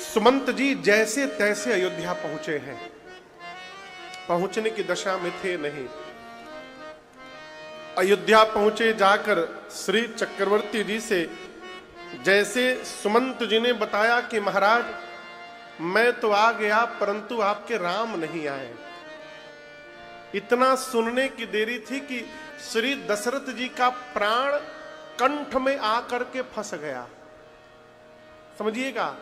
सुमंत जी जैसे तैसे अयोध्या पहुंचे हैं, पहुंचने की दशा में थे नहीं। अयोध्या पहुंचे, जाकर श्री चक्रवर्ती जी से जैसे सुमंत जी ने बताया कि महाराज मैं तो आ गया परंतु आपके राम नहीं आए। इतना सुनने की देरी थी कि श्री दशरथ जी का प्राण कंठ में आकर के फंस गया। समझिएगा,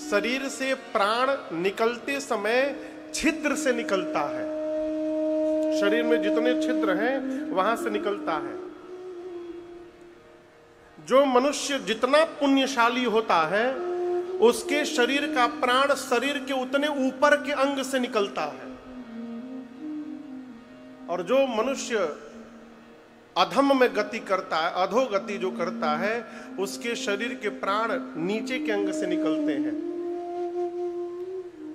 शरीर से प्राण निकलते समय छिद्र से निकलता है। शरीर में जितने छिद्र हैं वहां से निकलता है। जो मनुष्य जितना पुण्यशाली होता है उसके शरीर का प्राण शरीर के उतने ऊपर के अंग से निकलता है, और जो मनुष्य अधम में गति करता है, अधोगति जो करता है, उसके शरीर के प्राण नीचे के अंग से निकलते हैं।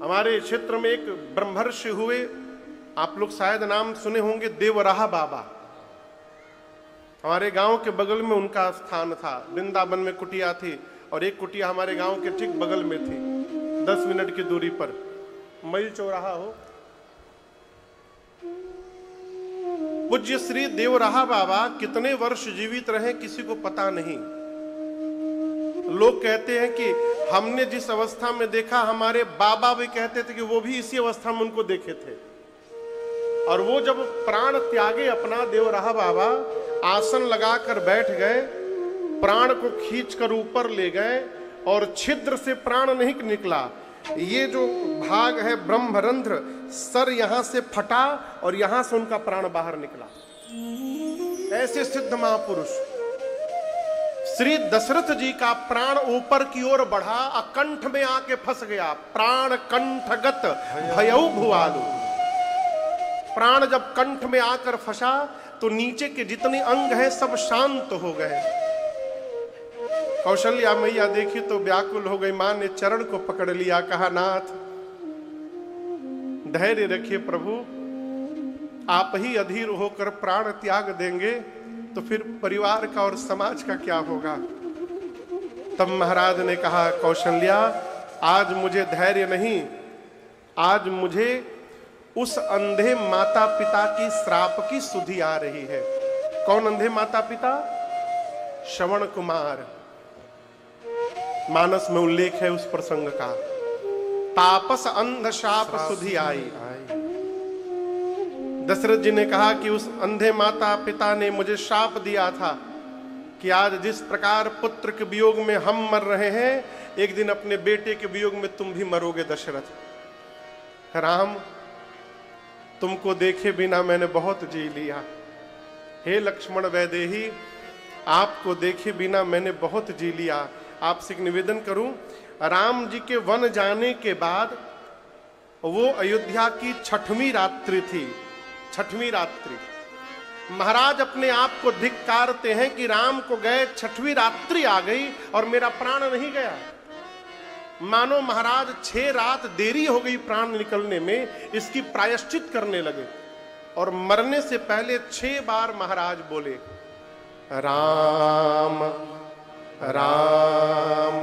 हमारे क्षेत्र में एक ब्रह्मर्षि हुए, आप लोग शायद नाम सुने होंगे, देवराहा बाबा। हमारे गांव के बगल में उनका स्थान था। वृंदावन में कुटिया थी और एक कुटिया हमारे गांव के ठीक बगल में थी, 10 मिनट की दूरी पर। मैल चौराहा हो। पूज्य श्री देवराहा बाबा कितने वर्ष जीवित रहे किसी को पता नहीं। लोग कहते हैं कि हमने जिस अवस्था में देखा, हमारे बाबा भी कहते थे कि वो भी इसी अवस्था में उनको देखे थे। और वो जब प्राण त्यागे अपना, देवराहा बाबा आसन लगाकर बैठ गए, प्राण को खींचकर ऊपर ले गए और छिद्र से प्राण नहीं निकला। ये जो भाग है ब्रह्मरंध्र, सर यहां से फटा और यहां से उनका प्राण बाहर निकला। ऐसे सिद्ध महापुरुष। श्री दशरथ जी का प्राण ऊपर की ओर बढ़ा, अकंठ में आके फंस गया। प्राण कंठगत भयउ भुआलु। प्राण जब कंठ में आकर फंसा तो नीचे के जितने अंग हैं सब शांत हो गए। कौशल्या मैया देखी तो व्याकुल हो गई। मां ने चरण को पकड़ लिया, कहा नाथ धैर्य रखिए प्रभु, आप ही अधीर होकर प्राण त्याग देंगे तो फिर परिवार का और समाज का क्या होगा। तब महाराज ने कहा, कौशल्या आज मुझे धैर्य नहीं, आज मुझे उस अंधे माता पिता की श्राप की सुधि आ रही है। कौन अंधे माता पिता? श्रवण कुमार। मानस में उल्लेख है उस प्रसंग का। तापस अंध शाप सुधि आई। दशरथ जी ने कहा कि उस अंधे माता पिता ने मुझे शाप दिया था कि आज जिस प्रकार पुत्र के वियोग में हम मर रहे हैं, एक दिन अपने बेटे के वियोग में तुम भी मरोगे दशरथ। राम, तुमको देखे बिना मैंने बहुत जी लिया। हे लक्ष्मण वैदेही, आपको देखे बिना मैंने बहुत जी लिया। आपसे एक निवेदन करूं, राम जी के वन जाने के बाद वो अयोध्या की 6वीं रात्रि थी। 6वीं रात्रि। महाराज अपने आप को धिक्कारते हैं कि राम को गए 6वीं रात्रि आ गई और मेरा प्राण नहीं गया। मानो महाराज 6 रात देरी हो गई प्राण निकलने में, इसकी प्रायश्चित करने लगे। और मरने से पहले 6 बार महाराज बोले, राम राम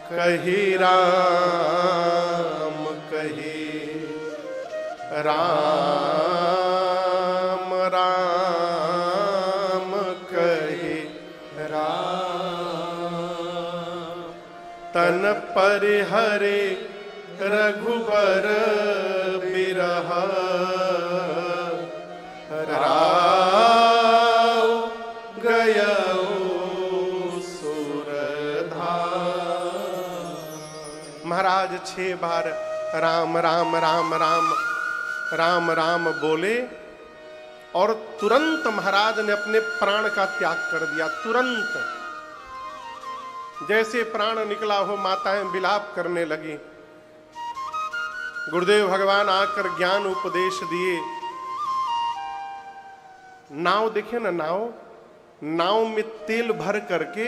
कही, राम कही, राम राम कही, राम तन परिहरे रघुबर बिरह, राव गयौ महाराज 6 बार राम राम राम राम राम राम बोले और तुरंत महाराज ने अपने प्राण का त्याग कर दिया। तुरंत जैसे प्राण निकला हो, माताएं विलाप करने लगी। गुरुदेव भगवान आकर ज्ञान उपदेश दिए। नाव देखे ना, नाव में तेल भर करके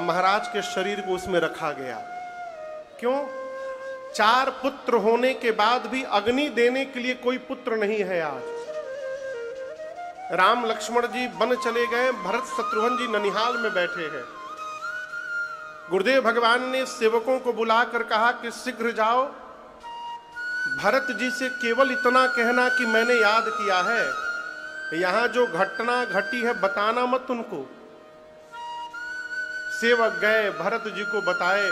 महाराज के शरीर को उसमें रखा गया। क्यों? 4 पुत्र होने के बाद भी अग्नि देने के लिए कोई पुत्र नहीं है आज। राम लक्ष्मण जी वन चले गए, भरत शत्रुघ्न जी ननिहाल में बैठे हैं। गुरुदेव भगवान ने सेवकों को बुलाकर कहा कि शीघ्र जाओ, भरत जी से केवल इतना कहना कि मैंने याद किया है, यहां जो घटना घटी है बताना मत उनको। सेवक गए, भरत जी को बताए।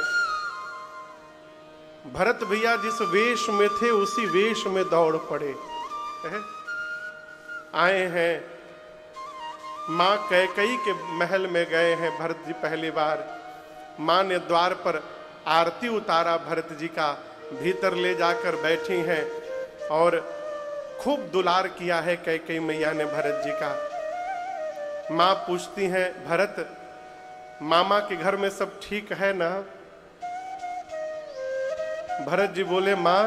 भरत भैया जिस वेश में थे उसी वेश में दौड़ पड़े। आए हैं, मां कैकई के महल में गए हैं भरत जी पहली बार। मां ने द्वार पर आरती उतारा भरत जी का, भीतर ले जाकर बैठी हैं और खूब दुलार किया है कैकई मैया ने भरत जी का। मां पूछती हैं, भरत मामा के घर में सब ठीक है ना? भरत जी बोले, मां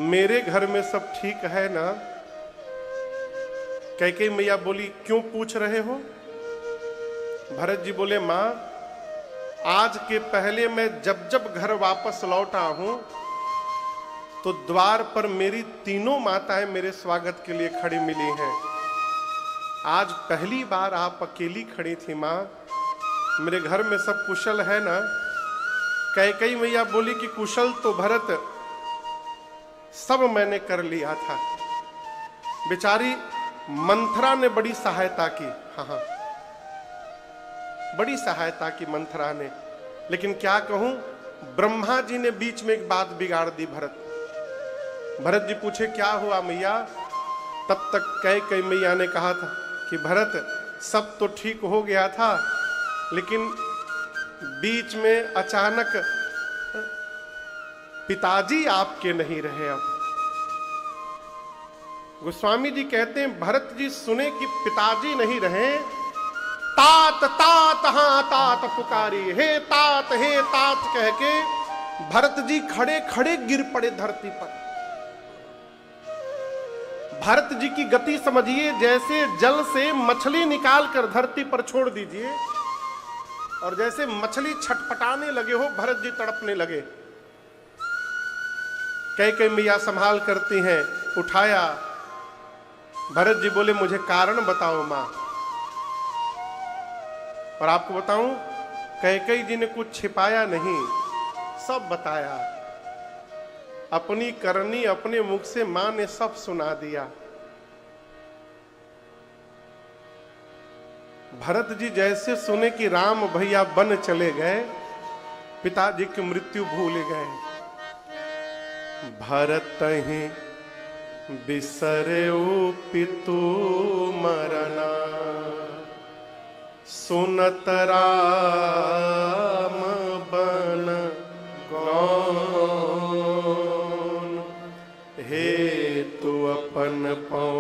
मेरे घर में सब ठीक है ना? कैकई मैया बोली, क्यों पूछ रहे हो? भरत जी बोले, मां आज के पहले मैं जब जब घर वापस लौटा हूं तो द्वार पर मेरी तीनों माताएं मेरे स्वागत के लिए खड़ी मिली हैं। आज पहली बार आप अकेली खड़ी थी मां, मेरे घर में सब कुशल है ना? कैकई मैया बोली कि कुशल तो भरत सब मैंने कर लिया था। बेचारी मंथरा ने बड़ी सहायता की। हाँ, बड़ी सहायता की मंथरा ने, लेकिन क्या कहूं, ब्रह्मा जी ने बीच में एक बात बिगाड़ दी। भरत जी पूछे, क्या हुआ मैया? तब तक कैकई मैया ने कहा था कि भरत सब तो ठीक हो गया था, लेकिन बीच में अचानक पिताजी आपके नहीं रहे। अब गोस्वामी जी कहते हैं, भरत जी सुने कि पिताजी नहीं रहे, तात तात हाँ तात पुकारी, हे तात कह के भरत जी खड़े खड़े गिर पड़े धरती पर। भरत जी की गति समझिए, जैसे जल से मछली निकालकर धरती पर छोड़ दीजिए और जैसे मछली छटपटाने लगे हो, भरत जी तड़पने लगे। कैकई मैया संभाल करती हैं, उठाया। भरत जी बोले, मुझे कारण बताओ मां। और आपको बताऊं, कैकई जी ने कुछ छिपाया नहीं, सब बताया। अपनी करनी अपने मुख से मां ने सब सुना दिया। भरत जी जैसे सुने कि राम भैया बन चले गए, पिताजी की मृत्यु भूल गए। भरत ही बिसरे पितु मरना, सुनत राम बन गौन, हे तू अपन पाँव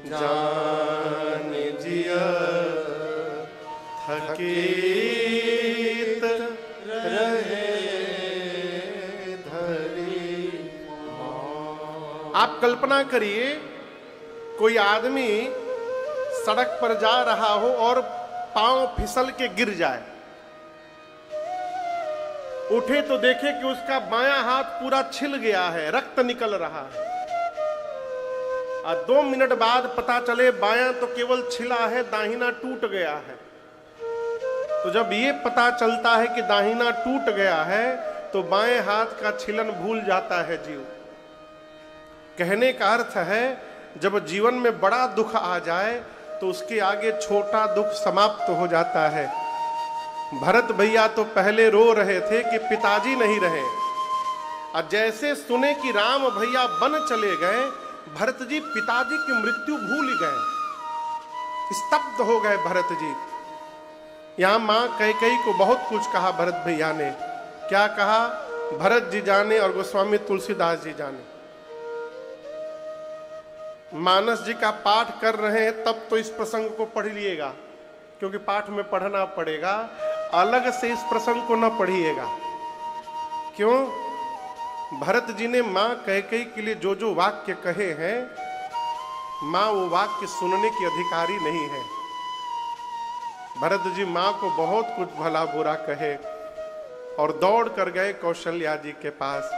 जान जिया, थकीत रहे धरी। आप कल्पना करिए, कोई आदमी सड़क पर जा रहा हो और पांव फिसल के गिर जाए, उठे तो देखे कि उसका बायां हाथ पूरा छिल गया है, रक्त निकल रहा है। और 2 मिनट बाद पता चले बायां तो केवल छिला है, दाहिना टूट गया है। तो जब ये पता चलता है कि दाहिना टूट गया है तो बाएं हाथ का छिलन भूल जाता है जीव। कहने का अर्थ है, जब जीवन में बड़ा दुख आ जाए तो उसके आगे छोटा दुख समाप्त हो जाता है। भरत भैया तो पहले रो रहे थे कि पिताजी नहीं रहे, और जैसे सुने कि राम भैया बन चले गए, भरत जी पिताजी की मृत्यु भूल गए, स्तब्ध हो गए भरत जी। यहां मां कैकई को बहुत कुछ कहा भरत भैया ने। क्या कहा? भरत जी जाने और गोस्वामी तुलसीदास जी जाने। मानस जी का पाठ कर रहे हैं तब तो इस प्रसंग को पढ़ लिएगा, क्योंकि पाठ में पढ़ना पड़ेगा, अलग से इस प्रसंग को न पढ़िएगा। क्यों? भरत जी ने मां कैकई के लिए जो जो वाक्य कहे हैं, मां वो वाक्य सुनने की अधिकारी नहीं है। भरत जी मां को बहुत कुछ भला बुरा कहे और दौड़ कर गए कौशल्या जी के पास।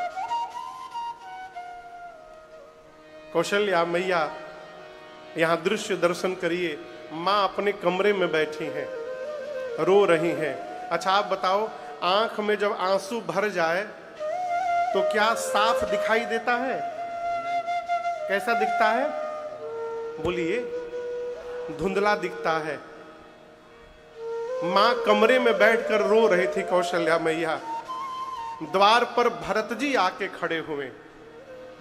कौशल्या मैया, यहां दृश्य दर्शन करिए। मां अपने कमरे में बैठी हैं, रो रही हैं। अच्छा आप बताओ, आंख में जब आंसू भर जाए तो क्या साफ दिखाई देता है? कैसा दिखता है? बोलिए, धुंधला दिखता है। मां कमरे में बैठकर रो रही थी कौशल्या मैया, द्वार पर भरत जी आके खड़े हुए।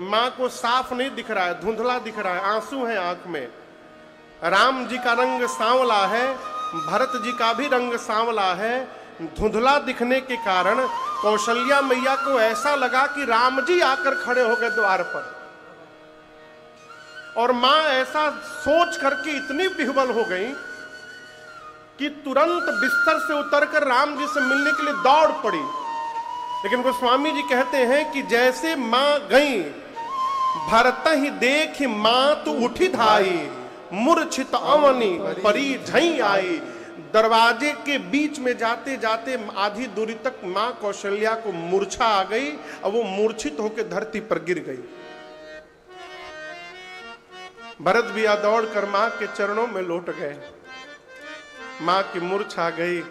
मां को साफ नहीं दिख रहा है, धुंधला दिख रहा है, आंसू है आंख में। राम जी का रंग सांवला है, भरत जी का भी रंग सांवला है। धुंधला दिखने के कारण कौशल्या मैया को ऐसा लगा कि राम जी आकर खड़े हो गए द्वार पर। और मां ऐसा सोच करके इतनी विह्वल हो गई कि तुरंत बिस्तर से उतरकर राम जी से मिलने के लिए दौड़ पड़ी। लेकिन गोस्वामी जी कहते हैं कि जैसे मां गई, भरत ही देख मां तू उठी धाई, मूर्छित अवनी परी झई आई। दरवाजे के बीच में जाते जाते आधी दूरी तक मां कौशल्या को मूर्छा आ गई और वो मूर्छित होकर धरती पर गिर गई। भरत भी दौड़कर मां के चरणों में लौट गए। मां की मूर्छा गई।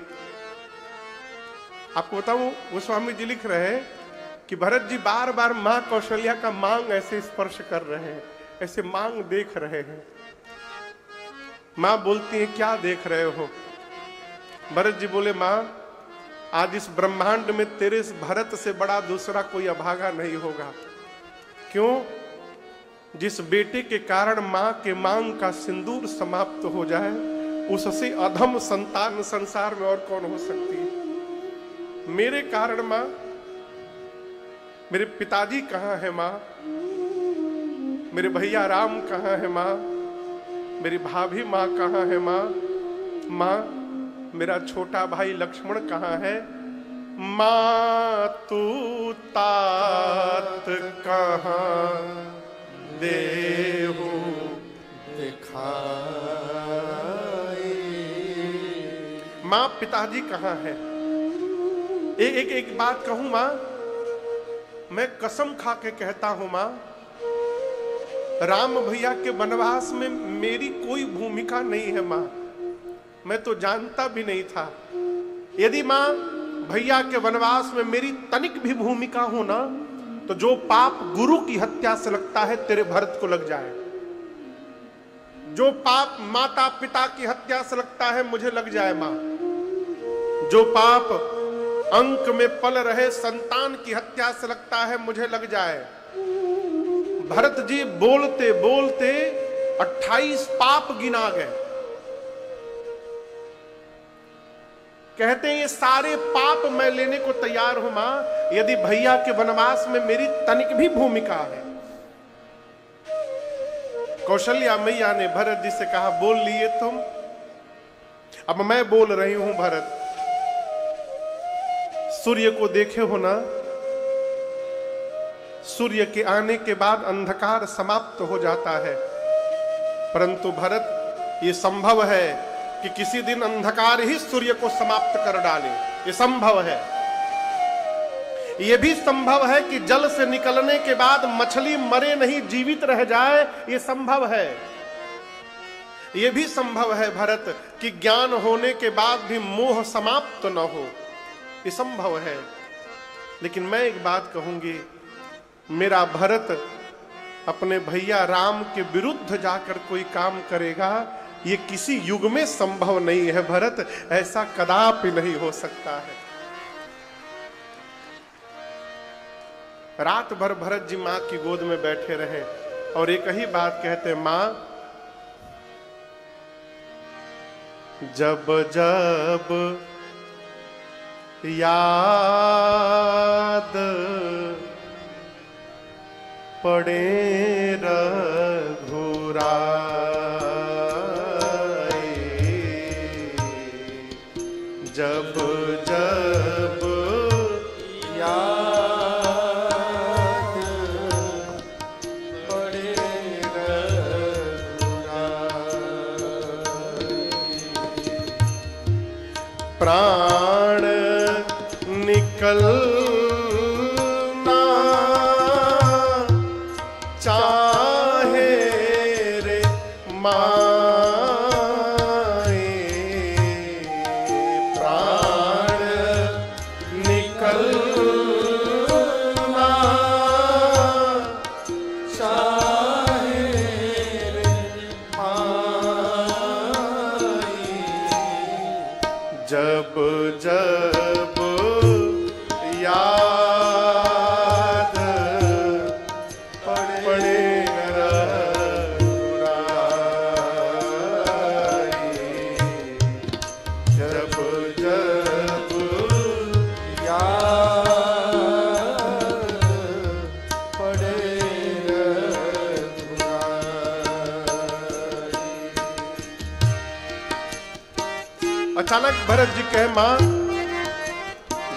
आपको बताऊं, गोस्वामी जी लिख रहे हैं कि भरत जी बार बार मां कौशल्या का मांग ऐसे स्पर्श कर रहे हैं, ऐसे मांग देख रहे हैं। मां बोलती है, क्या देख रहे हो? भरत जी बोले, मां आज इस ब्रह्मांड में तेरे इस भरत से बड़ा दूसरा कोई अभागा नहीं होगा। क्यों? जिस बेटे के कारण मां के मांग का सिंदूर समाप्त हो जाए, उससे अधम संतान संसार में और कौन हो सकती है? मेरे कारण मां, मेरे पिताजी कहां है मां? मेरे भैया राम कहां है मां? मेरी भाभी मां कहां है मां? मां, मेरा छोटा भाई लक्ष्मण कहां है? मां तू तात कहां देहु दिखाए। मां, पिताजी कहां है? एक बात कहूं मां, मैं कसम खा के कहता हूं मां, राम भैया के वनवास में मेरी कोई भूमिका नहीं है मां। मैं तो जानता भी नहीं था। यदि मां भैया के वनवास में मेरी तनिक भी भूमिका हो ना, तो जो पाप गुरु की हत्या से लगता है तेरे भरत को लग जाए। जो पाप माता पिता की हत्या से लगता है मुझे लग जाए मां। जो पाप अंक में पल रहे संतान की हत्या से लगता है मुझे लग जाए। भरत जी बोलते बोलते 28 पाप गिना गए। कहते हैं ये सारे पाप मैं लेने को तैयार हूं मां, यदि भैया के वनवास में मेरी तनिक भी भूमिका है। कौशल्या मैया ने भरत जी से कहा, बोल लिए तुम, अब मैं बोल रही हूं भरत। सूर्य को देखे हो ना, सूर्य के आने के बाद अंधकार समाप्त हो जाता है। परंतु भरत, ये संभव है कि किसी दिन अंधकार ही सूर्य को समाप्त कर डाले। ये संभव है। यह भी संभव है कि जल से निकलने के बाद मछली मरे नहीं, जीवित रह जाए। यह संभव है। यह भी संभव है भरत कि ज्ञान होने के बाद भी मोह समाप्त न हो। यह संभव है। लेकिन मैं एक बात कहूंगी, मेरा भरत अपने भैया राम के विरुद्ध जाकर कोई काम करेगा, ये किसी युग में संभव नहीं है भरत। ऐसा कदापि नहीं हो सकता है। रात भर भरत जी मां की गोद में बैठे रहे और एक ही बात कहते, मां जब जब याद पड़े रघुराई, जब जब याद पड़े रघुराई, प्राण निकलना चाहे रे माए, प्राण अचानक भरत जी कहे, माँ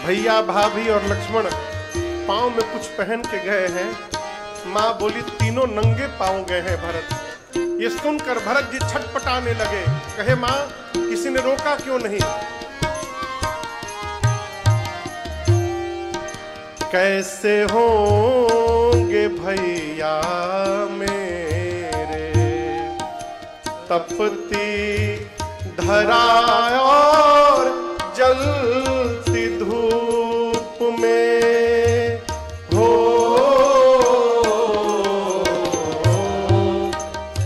भैया भाभी और लक्ष्मण पांव में कुछ पहन के गए हैं। माँ बोली, तीनों नंगे पांव गए हैं भरत। ये सुनकर भरत जी छटपटाने लगे, कहे, माँ किसी ने रोका क्यों नहीं? कैसे होंगे भैया मेरे तपती धरा और जलती धूप में हो,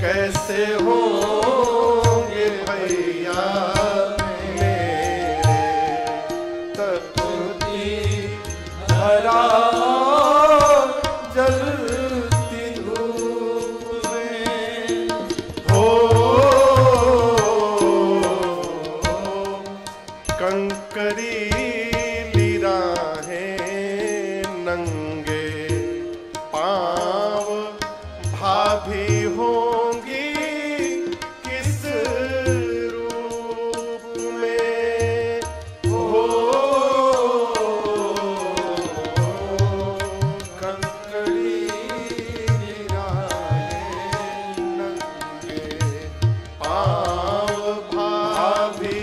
कैसे होंगे भैया मेरे तपती धरा जलती धूप में हो, कंकरीली राहें नंगे पांव भाभी होंगी किस रूप में हो, कंकरीली राहें नंगे पांव भाभी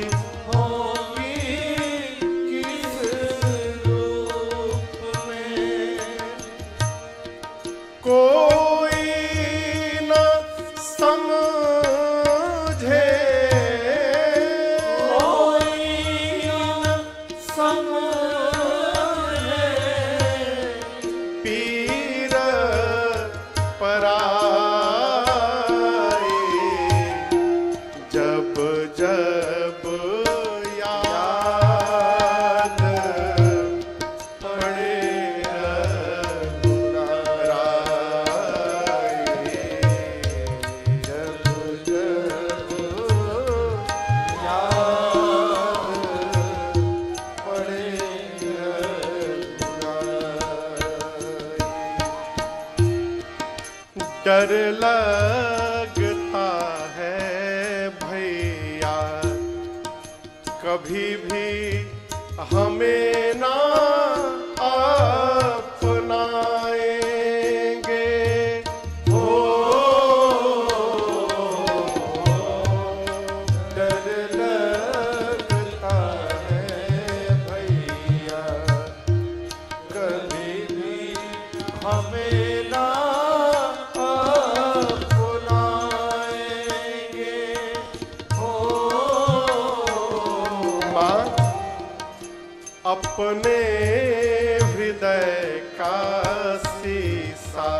कोई न समझे, कोई न समझे पीर पराई, जब जब याद पड़े डर लगता है भैया कभी भी हमें ना अपनाएंगे हो, डर लगता है भैया कभी भी हमें ना अपने हृदय का शीशा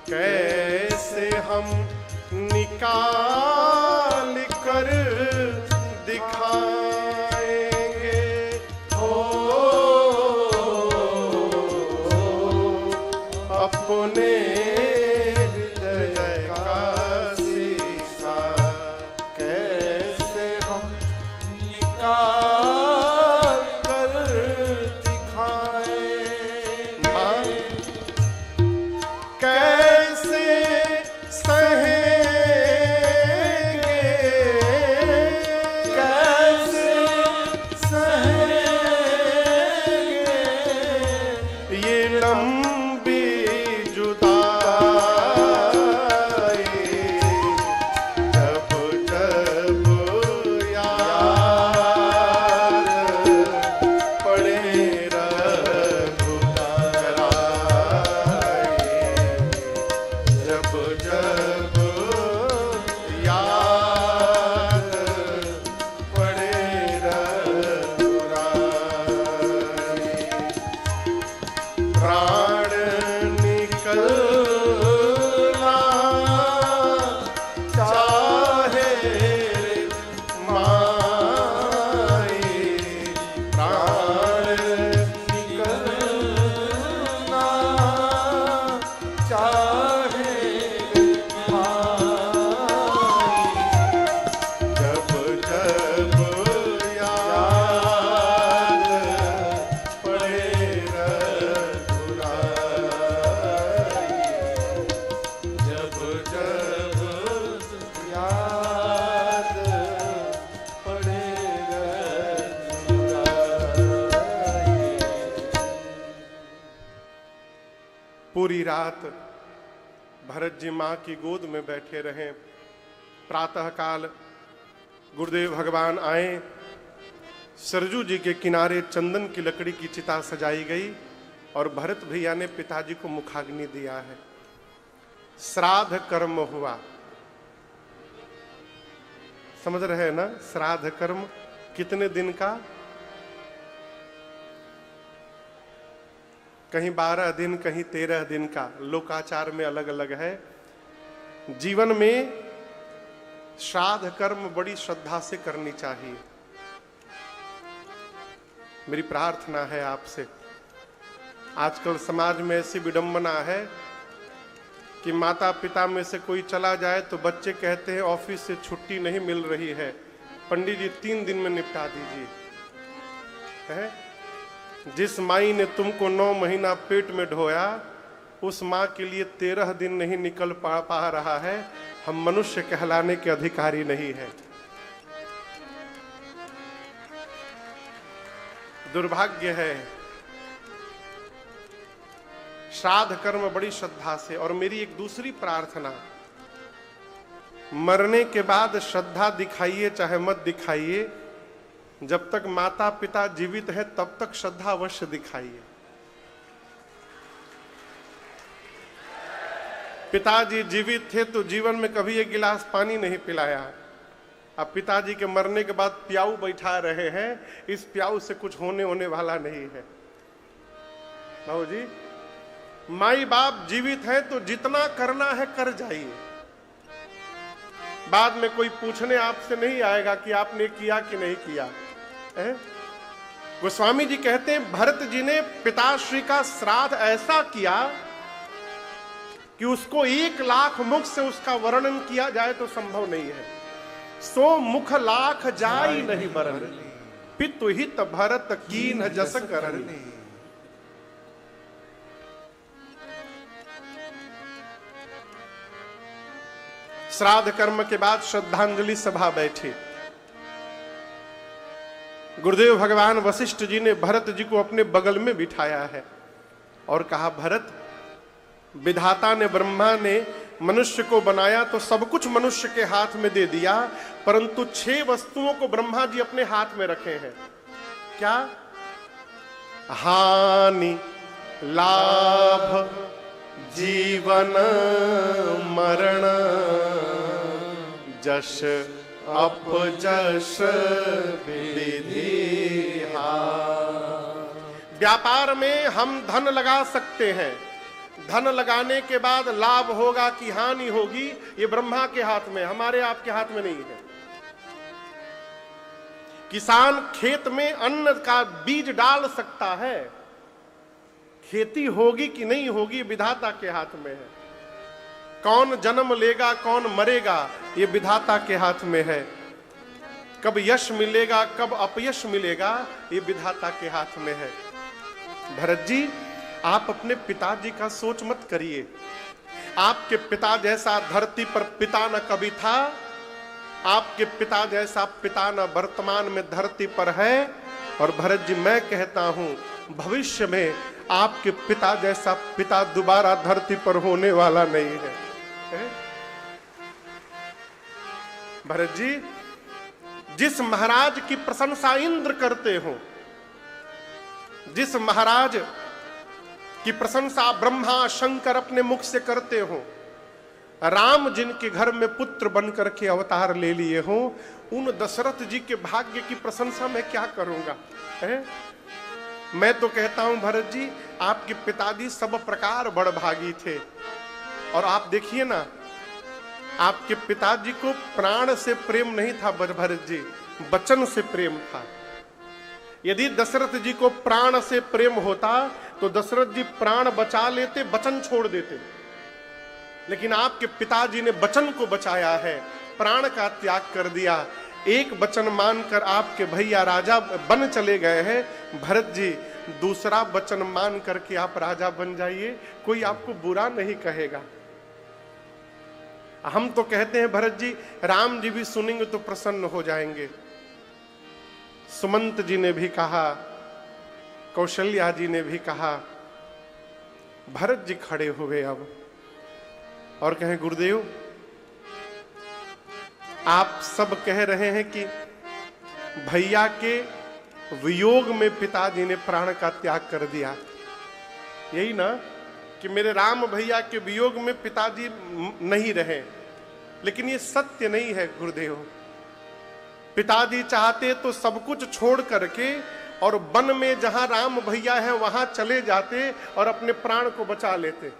कैसे हम निकाल कर दिखाएंगे हो, अपने हृदय का शीशा कैसे हम निकाल कैसे सहेंगे, कैसे सहेंगे ये लंबी जुदाई, जब जब याद पड़े जब जब याद पड़े रघुराई, प्राण निकलना चाहे माई, प्राण निकलना चाहे जब जब याद पड़े रघुराई। पूरी रात भरत जी मां की गोद में बैठे रहे। प्रातःकाल गुरुदेव भगवान आए, सरजू जी के किनारे चंदन की लकड़ी की चिता सजाई गई और भरत भैया ने पिताजी को मुखाग्नि दिया है। श्राद्ध कर्म हुआ, समझ रहे हैं ना? श्राद्ध कर्म कितने दिन का? कहीं 12 दिन, कहीं 13 दिन का, लोकाचार में अलग अलग है। जीवन में श्राद्ध कर्म बड़ी श्रद्धा से करनी चाहिए। मेरी प्रार्थना है आपसे, आजकल समाज में ऐसी विडंबना है कि माता पिता में से कोई चला जाए तो बच्चे कहते हैं ऑफिस से छुट्टी नहीं मिल रही है, पंडित जी 3 दिन में निपटा दीजिए। है? जिस माई ने तुमको 9 महीना पेट में ढोया, उस माँ के लिए 13 दिन नहीं निकल पा रहा है, हम मनुष्य कहलाने के अधिकारी नहीं है। दुर्भाग्य है। श्राद्ध कर्म बड़ी श्रद्धा से। और मेरी एक दूसरी प्रार्थना, मरने के बाद श्रद्धा दिखाइए चाहे मत दिखाइए, जब तक माता पिता जीवित है तब तक श्रद्धा अवश्य दिखाइए। पिताजी जीवित थे तो जीवन में कभी एक गिलास पानी नहीं पिलाया, अब पिताजी के मरने के बाद प्याऊ बैठा रहे हैं, इस प्याऊ से कुछ होने वाला नहीं है। बाबू जी, माई बाप जीवित है तो जितना करना है कर जाइए, बाद में कोई पूछने आपसे नहीं आएगा कि आपने किया कि नहीं किया। गोस्वामी जी कहते हैं भरत जी ने पिताश्री का श्राद्ध ऐसा किया कि उसको 1 लाख मुख से उसका वर्णन किया जाए तो संभव नहीं है। सो मुख लाख जाई नहीं बरन, पितु हित भरत कीन जस करन। श्राद्ध कर्म के बाद श्रद्धांजलि सभा बैठी। गुरुदेव भगवान वशिष्ठ जी ने भरत जी को अपने बगल में बिठाया है और कहा, भरत, विधाता ने, ब्रह्मा ने मनुष्य को बनाया तो सब कुछ मनुष्य के हाथ में दे दिया, परंतु 6 वस्तुओं को ब्रह्मा जी अपने हाथ में रखे हैं। क्या? हानि, लाभ, जीवन, मरण, जश अपजश विधि। व्यापार में हम धन लगा सकते हैं, धन लगाने के बाद लाभ होगा कि हानि होगी ये ब्रह्मा के हाथ में, हमारे आपके हाथ में नहीं है। किसान खेत में अन्न का बीज डाल सकता है, खेती होगी कि नहीं होगी विधाता के हाथ में है। कौन जन्म लेगा कौन मरेगा ये विधाता के हाथ में है। कब यश मिलेगा कब अपयश मिलेगा ये विधाता के हाथ में है। भरत जी, आप अपने पिताजी का सोच मत करिए। आपके पिता जैसा धरती पर पिता न कभी था, आपके पिता जैसा पिता न वर्तमान में धरती पर है। और भरत जी, मैं कहता हूं भविष्य में आपके पिता जैसा पिता दोबारा धरती पर होने वाला नहीं है। भरत जी, जिस महाराज की प्रशंसा इंद्र करते हो, जिस महाराज की प्रशंसा ब्रह्मा शंकर अपने मुख से करते हो, राम जिनके घर में पुत्र बनकर के अवतार ले लिए हो, उन दशरथ जी के भाग्य की प्रशंसा मैं क्या करूंगा? मैं तो कहता हूं भरत जी, आपके पिताजी सब प्रकार बड़भागी थे। और आप देखिए ना, आपके पिताजी को प्राण से प्रेम नहीं था भरत जी, वचन से प्रेम था। यदि दशरथ जी को प्राण से प्रेम होता तो दशरथ जी प्राण बचा लेते, वचन छोड़ देते। लेकिन आपके पिताजी ने वचन को बचाया है, प्राण का त्याग कर दिया। एक वचन मानकर आपके भैया राजा बन चले गए हैं। भरत जी, दूसरा वचन मान करके आप राजा बन जाइए, कोई आपको बुरा नहीं कहेगा। हम तो कहते हैं भरत जी, राम जी भी सुनेंगे तो प्रसन्न हो जाएंगे। सुमंत जी ने भी कहा, कौशल्या जी ने भी कहा, भरत जी खड़े हुए अब और कहें, गुरुदेव आप सब कह रहे हैं कि भैया के वियोग में पिताजी ने प्राण का त्याग कर दिया, यही ना कि मेरे राम भैया के वियोग में पिताजी नहीं रहे। लेकिन ये सत्य नहीं है गुरुदेव। पिताजी चाहते तो सब कुछ छोड़ करके और वन में जहां राम भैया है वहां चले जाते और अपने प्राण को बचा लेते।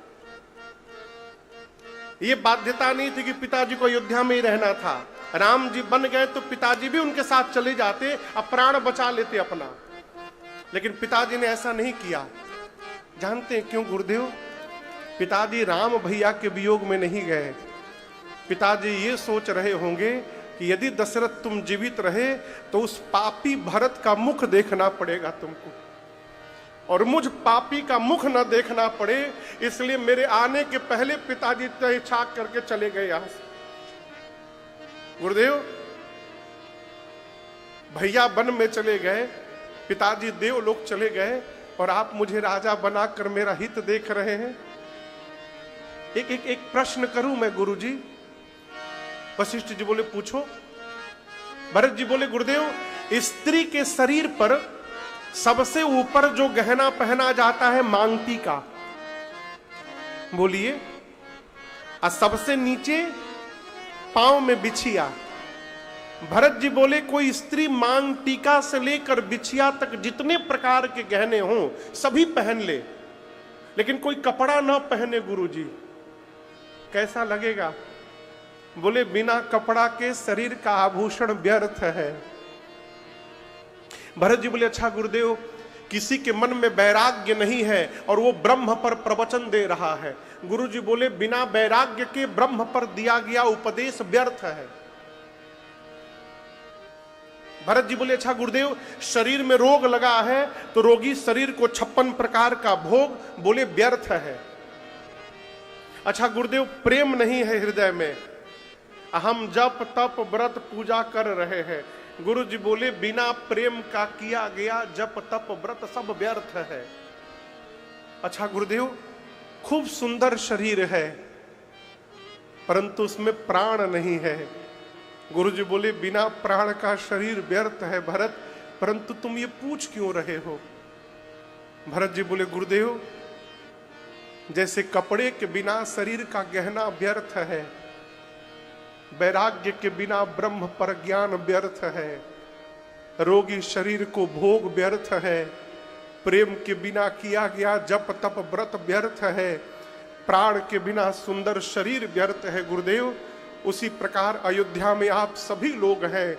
ये बाध्यता नहीं थी कि पिताजी को अयोध्या में ही रहना था। राम जी बन गए तो पिताजी भी उनके साथ चले जाते, अब प्राण बचा लेते अपना। लेकिन पिताजी ने ऐसा नहीं किया। जानते हैं क्यों गुरुदेव? पिताजी राम भैया के वियोग में नहीं गए। पिताजी ये सोच रहे होंगे कि यदि दशरथ तुम जीवित रहे तो उस पापी भरत का मुख देखना पड़ेगा तुमको, और मुझ पापी का मुख न देखना पड़े, इसलिए मेरे आने के पहले पिताजी तय छाक करके चले गए यहां से। गुरुदेव भैया वन में चले गए, पिताजी देवलोक चले गए, और आप मुझे राजा बनाकर मेरा हित देख रहे हैं। एक प्रश्न करूं मैं गुरुजी? वशिष्ठ जी बोले, पूछो। भरत जी बोले, गुरुदेव स्त्री के शरीर पर सबसे ऊपर जो गहना पहना जाता है मांगटी का, बोलिए, और सबसे नीचे पांव में बिछिया। भरत जी बोले, कोई स्त्री मांग टीका से लेकर बिछिया तक जितने प्रकार के गहने हों सभी पहन ले, लेकिन कोई कपड़ा ना पहने गुरुजी, कैसा लगेगा? बोले, बिना कपड़ा के शरीर का आभूषण व्यर्थ है। भरत जी बोले, अच्छा गुरुदेव, किसी के मन में वैराग्य नहीं है और वो ब्रह्म पर प्रवचन दे रहा है। गुरु जी बोले, बिना वैराग्य के ब्रह्म पर दिया गया उपदेश व्यर्थ है। भरत जी बोले, अच्छा गुरुदेव, शरीर में रोग लगा है तो रोगी शरीर को 56 प्रकार का भोग, बोले व्यर्थ है। अच्छा गुरुदेव, प्रेम नहीं है हृदय में, हम जप तप व्रत पूजा कर रहे हैं। गुरु जी बोले, बिना प्रेम का किया गया जप तप व्रत सब व्यर्थ है। अच्छा गुरुदेव, खूब सुंदर शरीर है परंतु उसमें प्राण नहीं है। गुरु जी बोले, बिना प्राण का शरीर व्यर्थ है भरत, परंतु तुम ये पूछ क्यों रहे हो? भरत जी बोले, गुरुदेव जैसे कपड़े के बिना शरीर का गहना व्यर्थ है, वैराग्य के बिना ब्रह्म पर ज्ञान व्यर्थ है, रोगी शरीर को भोग व्यर्थ है, प्रेम के बिना किया गया जप तप व्रत व्यर्थ है, प्राण के बिना सुंदर शरीर व्यर्थ है। गुरुदेव उसी प्रकार अयोध्या में आप सभी लोग हैं,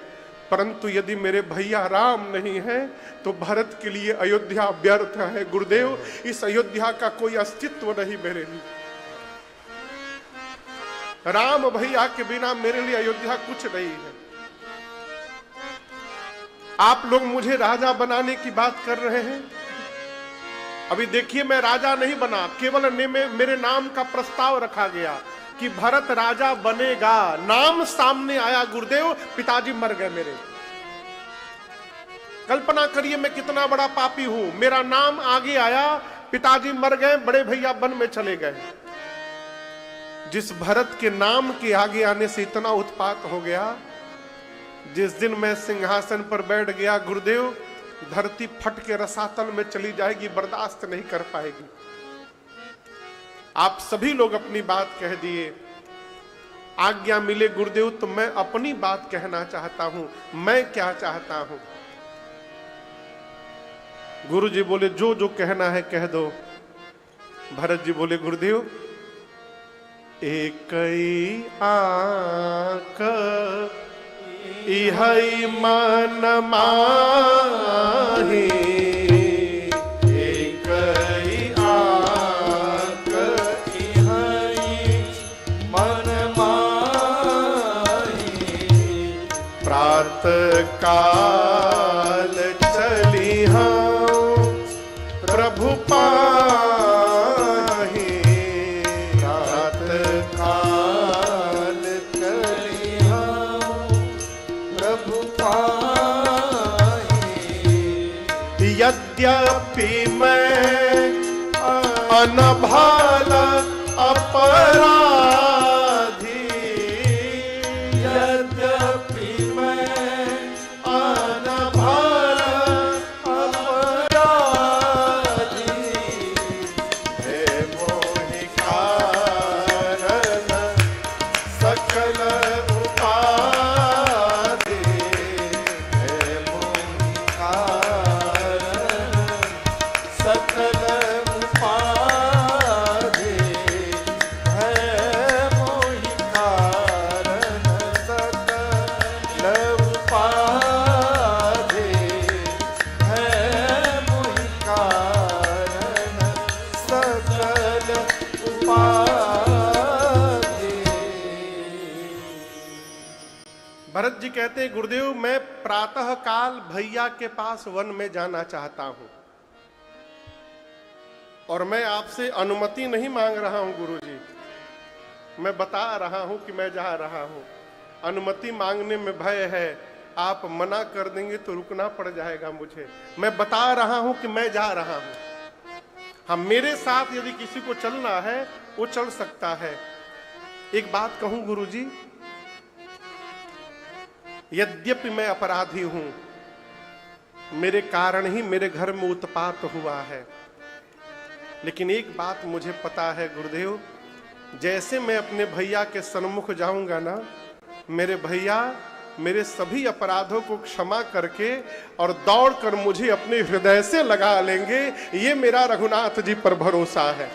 परंतु यदि मेरे भैया राम नहीं है तो भरत के लिए अयोध्या व्यर्थ है। गुरुदेव इस अयोध्या का कोई अस्तित्व नहीं मेरे लिए, राम भैया के बिना मेरे लिए अयोध्या कुछ नहीं है। आप लोग मुझे राजा बनाने की बात कर रहे हैं। अभी देखिए, मैं राजा नहीं बना, केवल मेरे नाम का प्रस्ताव रखा गया कि भरत राजा बनेगा, नाम सामने आया गुरुदेव, पिताजी मर गए मेरे। कल्पना करिए मैं कितना बड़ा पापी हूं, मेरा नाम आगे आया, पिताजी मर गए, बड़े भैया वन में चले गए। जिस भरत के नाम के आगे आने से इतना उत्पात हो गया, जिस दिन मैं सिंहासन पर बैठ गया गुरुदेव, धरती फट के रसातल में चली जाएगी, बर्दाश्त नहीं कर पाएगी। आप सभी लोग अपनी बात कह दिए, आज्ञा मिले गुरुदेव तो मैं अपनी बात कहना चाहता हूं। मैं क्या चाहता हूं? गुरु जी बोले, जो जो कहना है कह दो। भरत जी बोले, गुरुदेव एक आंख इहै मन माही, एक आंख इहै मन माही, प्रातः काल चली हम प्रभु यद्यपि मैं न भाला अपराधी, यद्यपि मैं आन भाला अपराधी, हे मोहि कारण सकल उपाधि, हे मोहि कारण सकल उपाधि, है मोहि कारण सकल उपाधि, है मोहि कारण सकल उपाधि। भरत जी कहते हैं गुरुदेव मैं प्रातः काल भैया के पास वन में जाना चाहता हूं और मैं आपसे अनुमति नहीं मांग रहा हूं गुरुजी, मैं बता रहा हूं कि मैं जा रहा हूं। अनुमति मांगने में भय है, आप मना कर देंगे तो रुकना पड़ जाएगा मुझे। मैं बता रहा हूं कि मैं जा रहा हूं। हम मेरे साथ यदि किसी को चलना है वो चल सकता है। एक बात कहूं गुरुजी, यद्यपि मैं अपराधी हूं, मेरे कारण ही मेरे घर में उत्पात हुआ है, लेकिन एक बात मुझे पता है गुरुदेव, जैसे मैं अपने भैया के सन्मुख जाऊंगा ना, मेरे भैया मेरे सभी अपराधों को क्षमा करके और दौड़कर मुझे अपने हृदय से लगा लेंगे। ये मेरा रघुनाथ जी पर भरोसा है।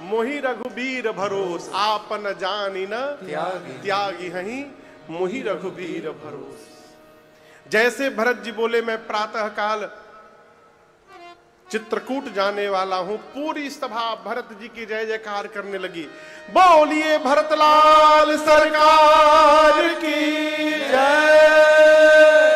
मोहि रघुबीर भरोस, आपन जानी न त्यागी हहीं, मोहि रघुबीर भरोस। जैसे भरत जी बोले मैं प्रातः काल चित्रकूट जाने वाला हूं, पूरी सभा भरत जी की जय जयकार करने लगी। बोलिए भरतलाल सरकार की जय।